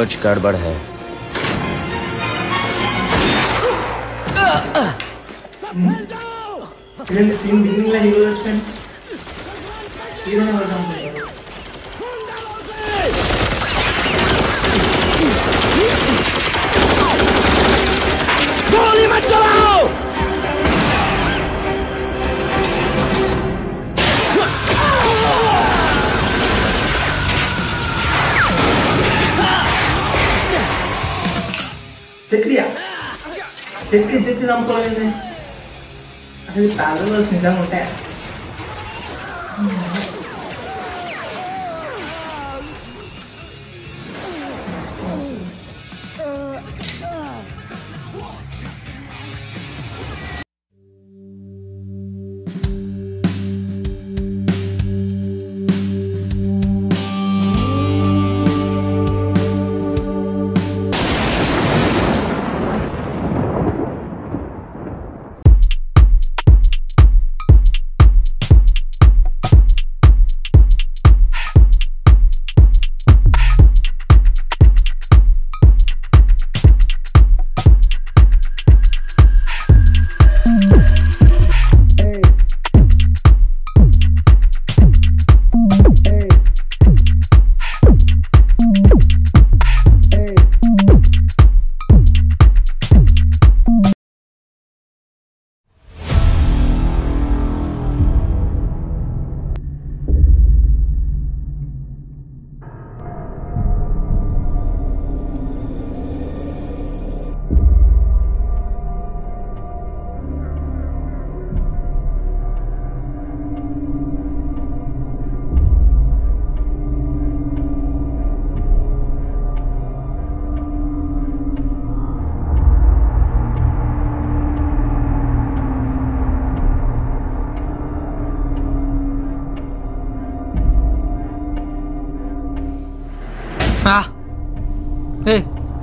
कुछ गड़बड़ है। सीन बिगिनिंग ला हीरो एक्शन हीरो ने वजह गोली मत चलाओ। చెక్కి నమ్ముకోలేదు అసలు ప్యారలో నిజంగా ఉంటాయి.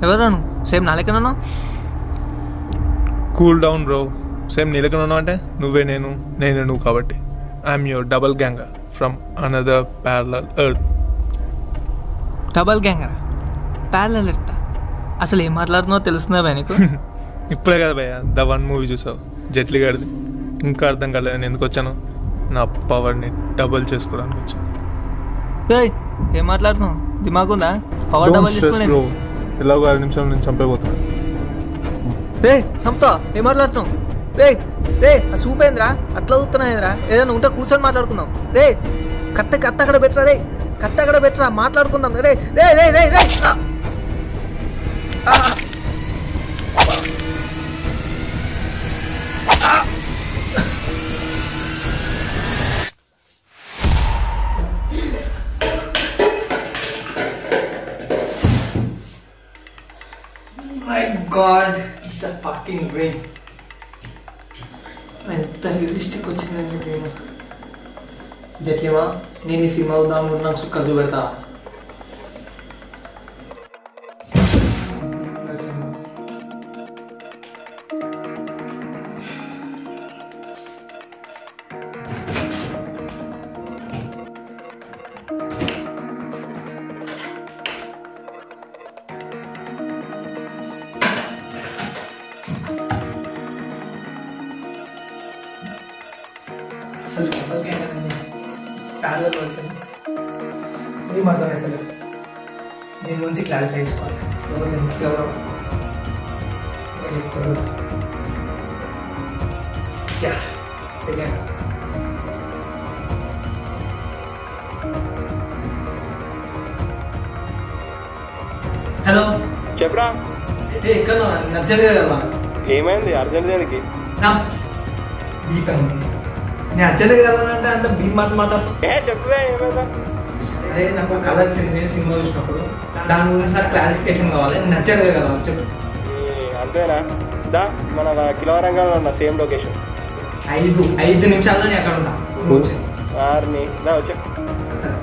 ఎవరు సేమ్ నా లెక్కనన్నా? Cool down bro. సేమ్ నీ లెక్కనన్నా అంటే నువ్వే నేను, నేనే నువ్వు కాబట్టి. I'm your doppelganger from another parallel earth. డబల్ గ్యాంగరా? Parallel earth? అసలు ఏం మాట్లాడుతున్నావో తెలుస్తుందా భయ నీకు? ఇప్పుడే కదా భయ్య ద వన్ మూవీ చూసావు జెట్లీ గారిది. ఇంకా అర్థం కాలేదు నేను ఎందుకు వచ్చాను. నా పవర్ని డబల్ చేసుకోవడానికి వచ్చాను. ఏం మాట్లాడుతున్నావు? దిమాగుందా? పవర్ డబల్ చేసుకోలేదు. ఎలాగో 6 నిమిషాలు నేను చంపేపోతాను. రే సంపుతా, ఏం మాట్లాడుతున్నావు? రే రే చూపేంద్రా అట్లా చూస్తున్నాయింద్రా. ఏదైనా ఉంటే కూర్చొని మాట్లాడుకుందాం. రే కత్త అక్కడ పెట్టరా, రే కత్త అక్కడ పెట్టరా, మాట్లాడుకుందాం. రే రే రే రే రే My God, it's a fucking rain. ఎంత రియలిస్టిక్ వచ్చిందండి ప్రేమ. జట్లేమా నేను ఈ సినిమా ఉదాహరణ నాకు సుక్కలు పెడతా. అసలు ప్యారలల్ వర్షన్ ఏం అర్థం అవుతలేదు. దీని గురించి క్లారిఫై చేసుకోవాలి. ఎవరో హలో చెప్పరా? ఎక్కడ అర్జెంట్గా కదా? ఏమైంది అర్జెంట్ దానికి? నేను అర్జెంట్గా కలవాలంటే అంత బీ మాట్లాడుతూ చెప్పవే ఏమైందా? అరే నాకు కళ వచ్చింది సినిమా చూసినప్పుడు, దాని గురించి నాకు క్లారిఫికేషన్ కావాలి. నేను అర్జెంట్గా కలవాలి చెప్పు. అంతేనా? దా మన కిలవరంగంలో ఉన్న సేమ్ లొకేషన్. 5 నిమిషాల్లో నేను అక్కడ ఉంటా. 6 దా వచ్చా. సరే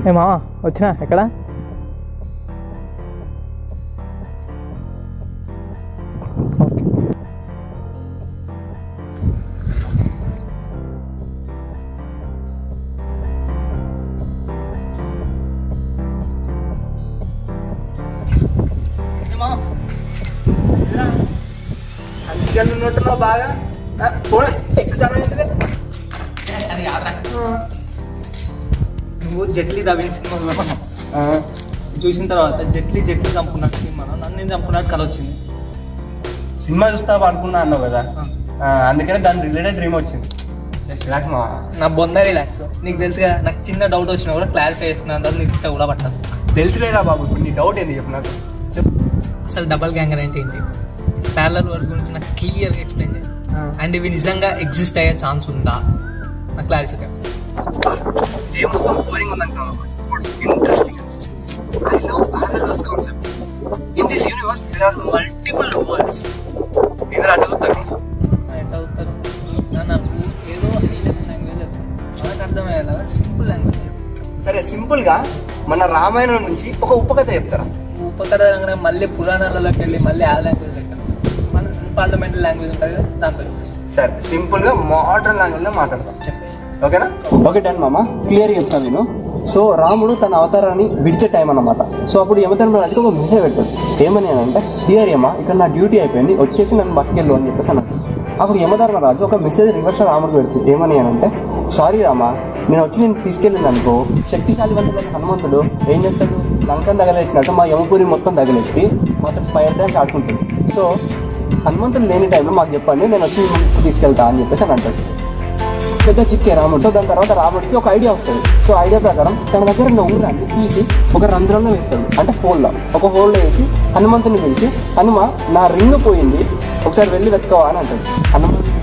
ఏ మామ వచ్చినా ఎక్కడ? ఉన్నట్టున్నావు బాగా అది కాదా నువ్వు జట్లీ దవ్వించిన చూసిన తర్వాత జట్లీ చంపుకున్నట్టు సినిమా నన్ను చంపుకున్నట్టు కథ వచ్చింది. సినిమా చూస్తా పడుకున్నా అన్నావు కదా, అందుకనే దాని రిలేటెడ్ డ్రీమ్ వచ్చింది. రిలాక్స్ మా నా బొంద రిలాక్స్. నీకు తెలుసు కదా, నాకు చిన్న డౌట్ వచ్చినా కూడా క్లారిఫై చేసుకున్నాను, తర్వాత నీకు కూడా పట్టదు. తెలుసులేరా బాబు, ఇప్పుడు నీ డౌట్ ఏంది చెప్పు నాకు. అసలు డబల్ గ్యాంగర్ అంటే ఏంటి? ప్యారలల్ వర్డ్స్ గురించి నాకు క్లియర్గా ఎక్స్ప్లెయిన్ చేయాలి. అండ్ ఇవి నిజంగా ఎగ్జిస్ట్ అయ్యే ఛాన్స్ ఉందా నాకు క్లారిఫై. మొత్తం బోరింగ్ ఉందంటాం, interesting. I love parallel concept. In this universe there are multiple worlds. ఇద్దరు అటు చూస్తారు ఎట్లా అవుతారు? నాకు ఏదో హైలెవెల్ లాంగ్వేజ్ నాకు అర్థమయ్యేలా సింపుల్ లాంగ్వేజ్. సరే, సింపుల్ గా మన రామాయణం నుంచి ఒక ఉపకథ చెప్తారా? ఉపకథ అనగానే మళ్ళీ పురాణాలలోకి వెళ్ళి మళ్ళీ ఆ లాంగ్వేజ్ దగ్గర మన పార్లమెంటరీ లాంగ్వేజ్ ఉంటుంది కదా, దాంట్లో సరే సింపుల్ గా మోడర్న్ లాంగ్వేజ్ లో మాట్లాడతాం, చెప్పేసి. ఓకేనా? ఓకే డన్ మామ, క్లియర్ చెప్తాను నేను. సో రాముడు తన అవతారాన్ని విడిచే టైం అన్నమాట. సో అప్పుడు యమధర్మరాజుకి ఒక మెసేజ్ పెడతాడు. ఏమని అంటే, డియర్ యమ, ఇక్కడ నా డ్యూటీ అయిపోయింది, వచ్చేసి నన్ను పట్టుకెళ్ళు అని చెప్పేసి అన్నాడు. అప్పుడు యమధర్మరాజు ఒక మెసేజ్ రివర్స్ రాముడు పెడుతుంది. ఏమని అంటే, సారీ రామ, నేను వచ్చి నేను తీసుకెళ్ళింది అనుకో, శక్తిశాలివంతుడైన హనుమంతుడు ఏం చేస్తాడు, లంకం తగలెట్టినట్టు మా యమపురి మొత్తం తగలెత్తి మాతో ఫైర్ డ్యాన్స్ ఆడుకుంటుంది. సో హనుమంతుడు లేని టైంలో మాకు చెప్పండి, నేను వచ్చి తీసుకెళ్తా అని చెప్పేసి అని అంటాడు. పెద్ద చిక్కే రాముడు. సో దాని తర్వాత రాముడికి ఒక ఐడియా వస్తుంది. సో ఐడియా ప్రకారం తన దగ్గర ఉన్న ఉంగరాన్ని తీసి ఒక రంధ్రంలో వేస్తాడు, అంటే హోల్లో. ఒక హోల్లో వేసి హనుమంతుని పిలిచి, హనుమ నా రింగ్ పోయింది, ఒకసారి వెళ్ళి వెతుకోవా అని అంటాడు.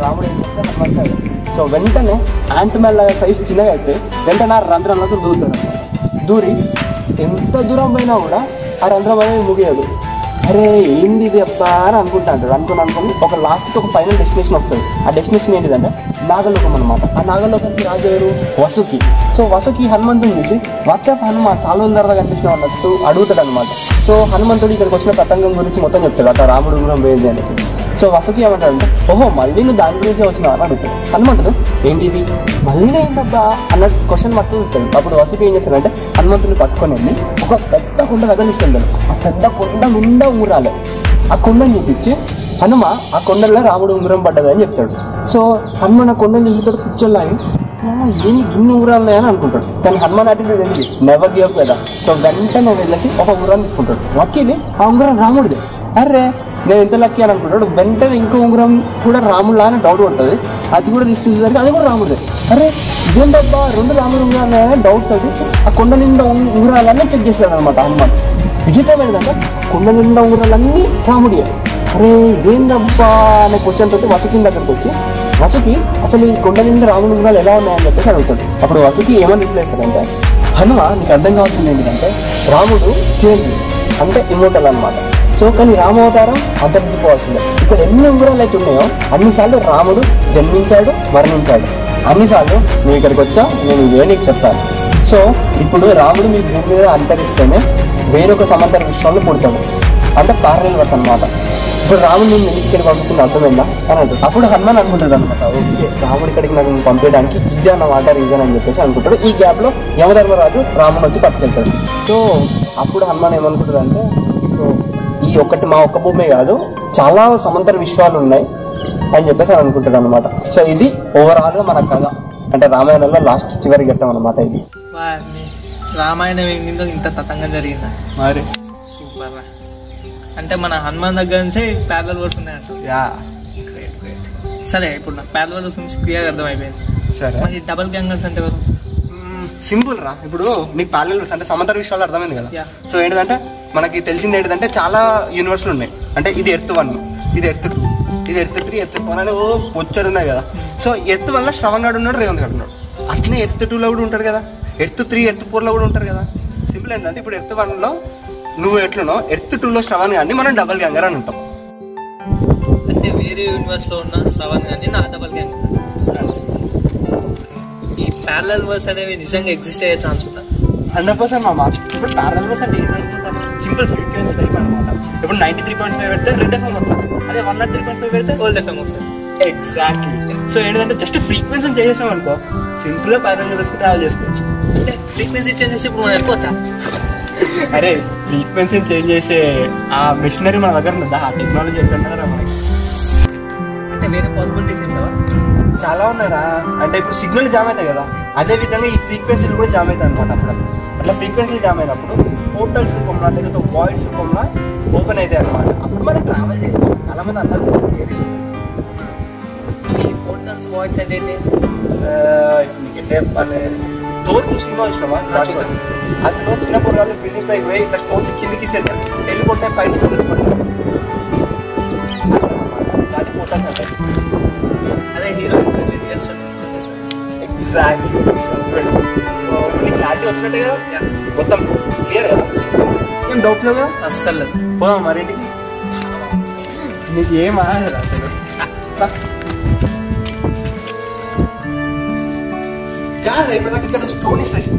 రాముడు ఏం చేస్తే హనుమంతుడు సో వెంటనే యాంట్మ్యాన్ లాగా సైజ్ చిన్నగా అయిపోయి వెంటనే ఆ రంధ్రంలోకి దూరుతాడు. దూరి ఎంత దూరం పోయినా కూడా ఆ రంధ్రం అనేది ముగియదు. అరే ఏంది ఇది అబ్బా అని అనుకుంటా అంటాడు. అనుకుని ఒక లాస్ట్కి ఒక ఫైనల్ డెస్టినేషన్ వస్తుంది. ఆ డెస్టినేషన్ ఏంటిదంటే నాగలోకం అనమాట. ఆ నాగలోకంకి రాజు ఎవరు? వసుకి. సో వసుకి హనుమంతుని చూసి, వాట్సాప్ హనుమ చాలా రోజుల తర్వాత కనిపించిన అన్నట్టు అడుగుతాడు అనమాట. సో హనుమంతుడు ఇక్కడికి వచ్చిన తతంగం గురించి మొత్తం చెప్తాడు, అట్లా రాముడు ఉంగరం పోయింది అని. సో వసుకి ఏమంటాడంటే, ఓహో మళ్ళీ నువ్వు దాని గురించి వచ్చినావు అని అడుగుతాడు. హనుమంతుడు ఏంటిది మళ్ళీ ఏంటబ్బా అన్నట్టు క్వశ్చన్ మాత్రం చెప్తాడు. అప్పుడు వసుకి ఏం చేస్తాడంటే, హనుమంతుని పట్టుకొని వెళ్ళి ఒక పెద్ద కొండ దగ్గర తీసుకెళ్తాడు. ఆ పెద్ద కొండ నిండా ఉంగరాలే. ఆ కొండని చూపించి, హనుమ ఆ కొండలో రాముడు ఉంగరం పడ్డది అని చెప్తాడు. సో హనుమాన్ ఆ కొండని చూసుకుంటాడు, కూర్చోలాగి ఏమి గిన్నె ఉంగరాలు ఉన్నాయని అనుకుంటాడు. కానీ హనుమాన్ అటిట్యూడ్ ఏంటి, నెవర్ గివ్ అప్ కదా. సో వెంటనే వెళ్ళేసి ఒక ఉంగరం తీసుకుంటాడు. లక్కీని ఆ ఉంగరం రాముడిది. అరే నేను ఎంత లక్కీ అని అనుకుంటాడు. వెంటనే ఇంకో ఉంగరం కూడా రాముడులా అని డౌట్ పడుతుంది. అది కూడా తీసుకొచ్చేసరికి అది కూడా రాముడిదే. అరే ఇదేంటబ్బా రెండు రాముడు ఉంగరాలు డౌట్ తోటి ఆ కొండ నిండా ఉంగరాలన్నీ చెక్ చేస్తాడు అనమాట హనుమాన్. విచిత్రం ఏంటంటే కొండ నిండా ఉంగరాలన్నీ రాముడియే. అరే ఇదేందబ్బా అనే క్వశ్చన్ తోటి వసుకి దగ్గరికి వచ్చి, వసుకి అసలు ఈ కొండ నిండా రాముడు ఉంగరాలు ఎలా ఉన్నాయని చెప్పేసి అడుగుతాడు. అప్పుడు వసుకి ఏమని రిప్లై చేస్తాడంటే, హనుమ నీకు అర్థం కావాల్సింది ఏంటంటే రాముడు చిరంజీవి అంటే ఇమ్మోటల్ అనమాట. సో కానీ రామావతారం అంతరించిపోవాల్సిందే. ఇక్కడ ఎన్ని ఉంగరాలు అయితే ఉన్నాయో అన్నిసార్లు రాముడు జన్మించాడు, మరణించాడు. అన్నిసార్లు నువ్వు ఇక్కడికి వచ్చా, నేను ఇదే నీకు చెప్పాను. సో ఇప్పుడు రాముడు మీ భూమి మీద అంతరిస్తేనే వేరొక సమాంతర విశ్వంలో పుడతాడు, అంటే ప్యారలల్ వర్స్ అనమాట. ఇప్పుడు రాముడు నేను ఇక్కడికి పంపించిన అర్థమైందా అని అంటాడు. అప్పుడు హనుమాన్ అనుకుంటాడు అనమాట, ఓకే రాముడు ఇక్కడికి నాకు పంపించడానికి ఇదే అన్నమాట రీజన్ అని చెప్పేసి అనుకుంటాడు. ఈ గ్యాప్లో యమధర్మరాజు రాముడు వచ్చి పట్టుకెళ్తాడు. సో అప్పుడు హనుమాన్ ఏమనుకుంటాడు అంటే, సో ఈ ఒక్కటి మా ఒక్క భూమే కాదు, చాలా సమాంతర విశ్వాలు ఉన్నాయి అని చెప్పేసి అని అనుకుంటాడు అనమాట. సో ఇది ఓవరాల్గా మన కథ, అంటే రామాయణంలో లాస్ట్ చివరి ఘట్టం అనమాట ఇది. రామాయణం ఏంటో ఇంత తతంగం జరిగిందా మరి సూపర్ రా. అంటే మన హనుమాన్ దగ్గర నుంచే ప్యారలల్ వర్స్ ఉన్నాయంట. Yeah great great. సరే ఇప్పుడు నాకు ప్యారలల్ వర్స్ నుంచి క్లియర్గా అర్థమైపోయింది. సరే మరి డబల్ గ్యాంగర్స్ అంటే ఎవరు? సింపుల్ రా. ఇప్పుడు నీకు ప్యారలల్ వర్స్ అంటే సమాంతర విశ్వాలు అర్థమైంది కదా. Yeah. సో ఏంటంటే మనకి తెలిసింది ఏంటంటే చాలా యూనివర్స్లు ఉన్నాయి. అంటే ఇది ఎర్త్ 1, ఇది ఎర్త్ 2, ఇది ఎర్త్ 3, ఎర్త్ 4 అని వచ్చాడు ఉన్నాయి కదా. సో ఎర్త్ 1లో శ్రవణ్ గాడు ఉన్నాడు, రేవంత్ గాడు ఉన్నాడు. అట్లనే ఎర్త్ 2లో కూడా ఉంటాడు కదా, ఎర్త్ 3, ఎర్త్ 4లో కూడా ఉంటారు కదా. సింపుల్ ఏంటంటే ఇప్పుడు ఎర్త్ 1లో నువ్వు ఎట్లనో ఎర్త్ 2లో శ్రవణ్ గారిని మనం డబల్ గ్యాంగర్ అని ఉంటాం. అంటే వేరే యూనివర్స్లో ఉన్న శ్రవణ్ గారిని నా డబల్ గ్యాంగ్. ఈ ప్యారలల్ వర్స్ అనేవి నిజంగా ఎగ్జిస్ట్ అయ్యే ఛాన్స్ ఉందా? 100% మామ. ఇప్పుడు ప్యారలల్ వర్స్ అంటే ఏంటంటే సింపుల్ ఫ్రీక్వెన్సీ టైప్ అనమాట. ఇప్పుడు 93.5 పెడితే రెడ్ ఎఫ్ఎం వస్తుంది, అదే 103.5 పెడితే ఓల్డ్ ఎఫ్ఎం వస్తుంది. ఎగ్జాక్ట్లీ. సో ఏంటంటే జస్ట్ ఫ్రీక్వెన్సీ చేసేసాం అనుకో, సింపుల్ గా ప్యారలల్ వర్స్ ట్రావెల్ చేసుకోవచ్చు. అంటే ఫ్రీక్వెన్సీ చేంజ్ చేసి ఇప్పుడు మనం వెళ్ళిపోవచ్చా? అరే ఫ్రీక్వెన్సీ చేంజ్ చేసే ఆ మిషనరీ మన దగ్గర ఉందా, ఆ టెక్నాలజీ ఎక్కడ ఉన్నదా మనకి? అంటే వేరే పాసిబిలిటీస్ ఏం లేవా? చాలా ఉన్నారా. అంటే ఇప్పుడు సిగ్నల్ జామ్ అవుతాయి కదా, అదే విధంగా ఈ ఫ్రీక్వెన్సీలు కూడా జామ్ అవుతాయి అనమాట. అప్పుడు అట్లా ఫ్రీక్వెన్సీలు జామ్ అయినప్పుడు పోర్టల్స్ రూపంలో లేకపోతే వాయిడ్స్ రూపంలో ఓపెన్ అవుతాయి అనమాట. అప్పుడు మనం ట్రావెల్ చేయొచ్చు. చాలా మంది అందరూ ఈ పోర్టల్స్ వాయిడ్స్ అంటే ఏంటి? నీకు ఎట్లా చెప్పాలి, తోర్ 2 సినిమా వచ్చినావా? అందులో చిన్న పొరగాళ్ళు బిల్డింగ్ పైకి పోయి ఇట్లా స్టోన్స్ కిందికి వెళ్ళిపోతే పైన దాని పోర్టల్స్ అంటాయి. అదే హీరో ఎగ్జాక్ట్లీ. నీకు క్లారిటీ వచ్చినట్టే కదా, మొత్తం క్లియర్ కదా, ఏం డౌట్ లేవు కదా? అస్సలు పోదాం మరింటికి. నీకు ఏం ఆగదు అసలు. కాదు ఇప్పుడు నాకు ఇక్కడ స్టోన్ ఫ్రెష్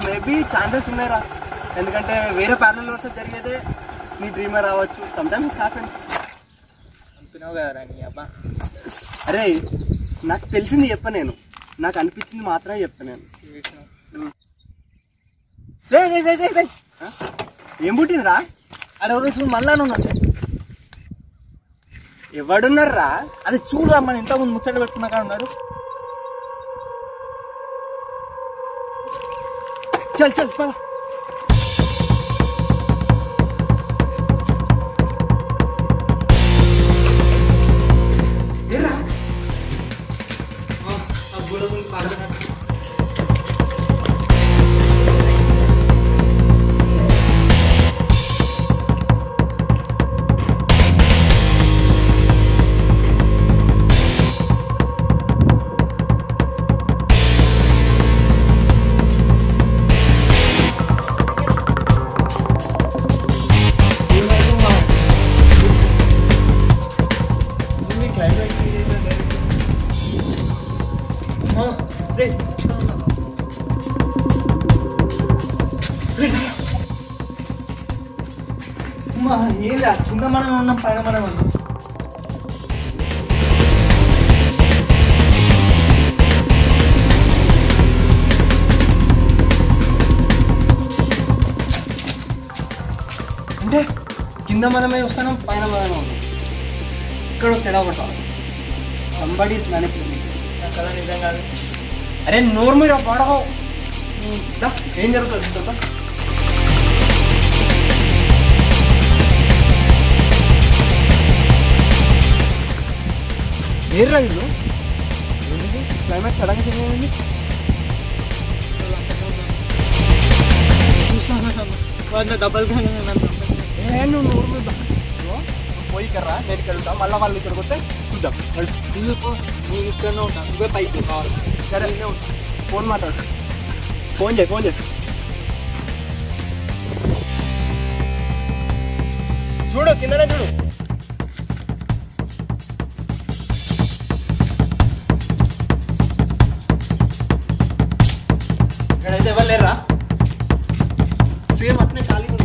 మేబీ ఛాన్సెస్ ఉన్నాయిరా. ఎందుకంటే వేరే ప్యారలల్ వర్స్ జరిగేదే నీ డ్రీమే రావచ్చు. Sometimes happen. అనుకున్నావు కదా నీ అబ్బా. అరే నాకు తెలిసింది చెప్ప, నేను నాకు అనిపించింది మాత్రమే చెప్తా నేను. ఏం పుట్టిందిరా? అరే రోజు మళ్ళా ఉన్నా సార్. ఎవడున్నారా? అది చూడరా, మన ఇంతకుముందు ముచ్చట పెట్టుకున్నా కాడ ఉన్నాడు. చల్ చల్ పద. ఏదా కింద మనం ఉన్నాం, పైన మనం ఉన్నాం. అంటే కింద మనమే చూస్తున్నాం, పైన మనమే ఉన్నాం. ఇక్కడ తేడా కొడతాం. సంబడి ఇస్ మ్యానిపులేటింగ్ కదా. నిజం కాదు. అరే నోరు మీరు పడవు. ఏం జరుగుతుంది? ఏర్రా వీళ్ళు క్లైమేట్ సడన్గా చేంజ్ అయింది. చూసాను డబల్ గా నువ్వు నోరు మీద పోయి కర్రా, నేను ఇక్కడ ఉంటా. మళ్ళీ వాళ్ళు ఇక్కడికి వస్తే చూద్దాం. నేను ఇక్కడనే ఉంటాను, నువ్వే పైకి కావాలి. సరే నేనే ఉంటా. ఫోన్ మాట్లాడు. ఫోన్ చేయి. చూడు కిందనే చూడు. ఇక్కడైతే ఎవరు లేరా? సేమ్ అట్నే ఖాళీ ఉంది.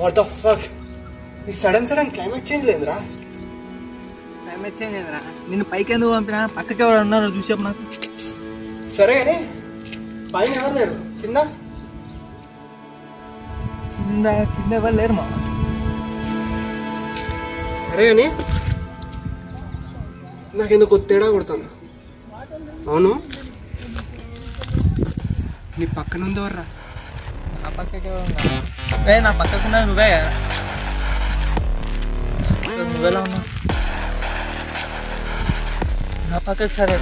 వాట్ ద ఫక్ ఈ సడన్ క్లైమేట్ చేంజ్ లేదురా. క్లైమేట్ చేంజ్ అయిందిరా. నిన్ను పైకి ఎందుకు పంపినా? పక్కకి ఎవరు ఉన్నారో చూసాపు నాకు. సరే కానీ పైన ఎవరు లేరు, కింద కింద ఎవరు లేరు మా. సరే కానీ నాకెందుకు తేడా కొడుతుంది. అవును నీ పక్కన ఉంది ఎవర్రా? నా పక్కకి ఎవరు ఉన్నా? నా పక్కకున్నది నువ్వే కదా. నువ్వెలా ఉన్నావు? నా పక్కకి సరే.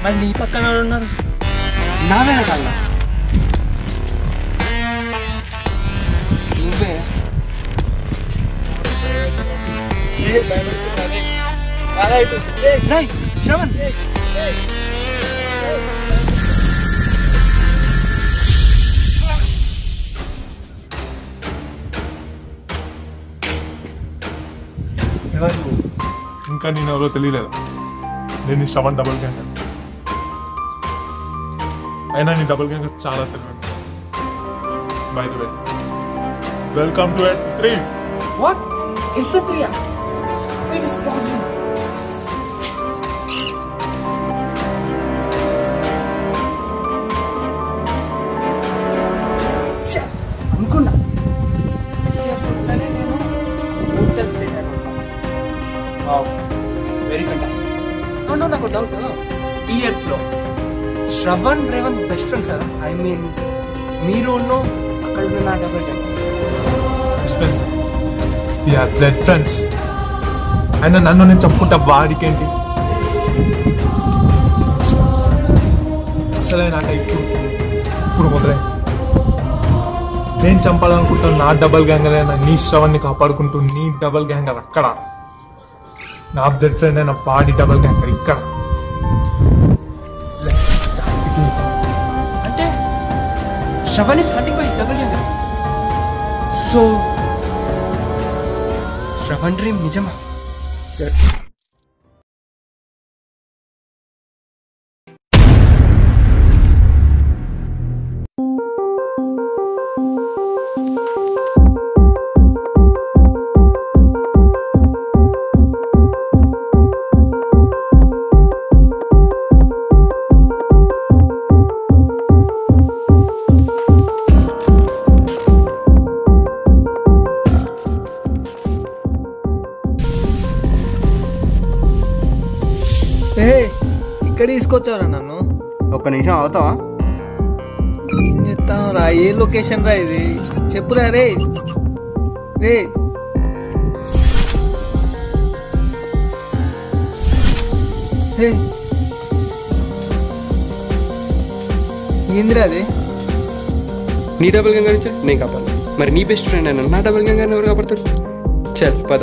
మరి నీ పక్కన ఎవరు ఉన్నారు? నా వెనకాల నువ్వే. రేయ్ శ్రవణ్, ఎవరు? ఇంకా నేను ఎవరో తెలియలేదు. నేను శ్రవణ్ డబుల్ గ్యాంగర్. అయినా నీ డబుల్ గ్యాంగర్ చాలా తెలియదు. By the way, welcome to at 3. What ఎంత 3? It is possible. అనుకున్నా నేను ఉత్తర్ స్టేట్ అనుకున్నా. Very fantastic. అవును, నాకు డౌట్. ఈ ఎర్త్లో శ్రవణ్ రేవంత్ బెస్ట్ ఫ్రెండ్స్ కదా? ఐ మీన్ మీరు అక్కడ ఉన్న నా double best friends, blood friends. అయినా నన్ను నేను చెప్పుకుంటా వాడికేంటి? అసలైన ఆట ఇప్పుడు మొదలై నేను చంపాలనుకుంటున్నా నా డబల్ గ్యాంగర్ అయినా నీ శ్రవణ్ని కాపాడుకుంటూ నీ డబల్ గ్యాంగర్ అక్కడ, నా బ్లడ్ ఫ్రెండ్ అయినా వాడి డబల్ గ్యాంగర్ ఇక్కడ. అంటే Shravan is hunting by his double ganger. So Shravan dream నిజమా? ఇక్కడ తీసుకొచ్చారా నన్ను? ఒక్క నిమిషం అవుతావా? ఏం చెప్తాను రా? ఏ లొకేషన్ రా ఇది? చెప్పురా రే. రే ఏందిరా అది? నీ డబుల్ గ్యాంగర్ నుంచి నేను కాపాడు. మరి నీ బెస్ట్ ఫ్రెండ్ అయినా నా డబుల్ గ్యాంగర్ ఎవరు కాపాడతారు? చల్ పద.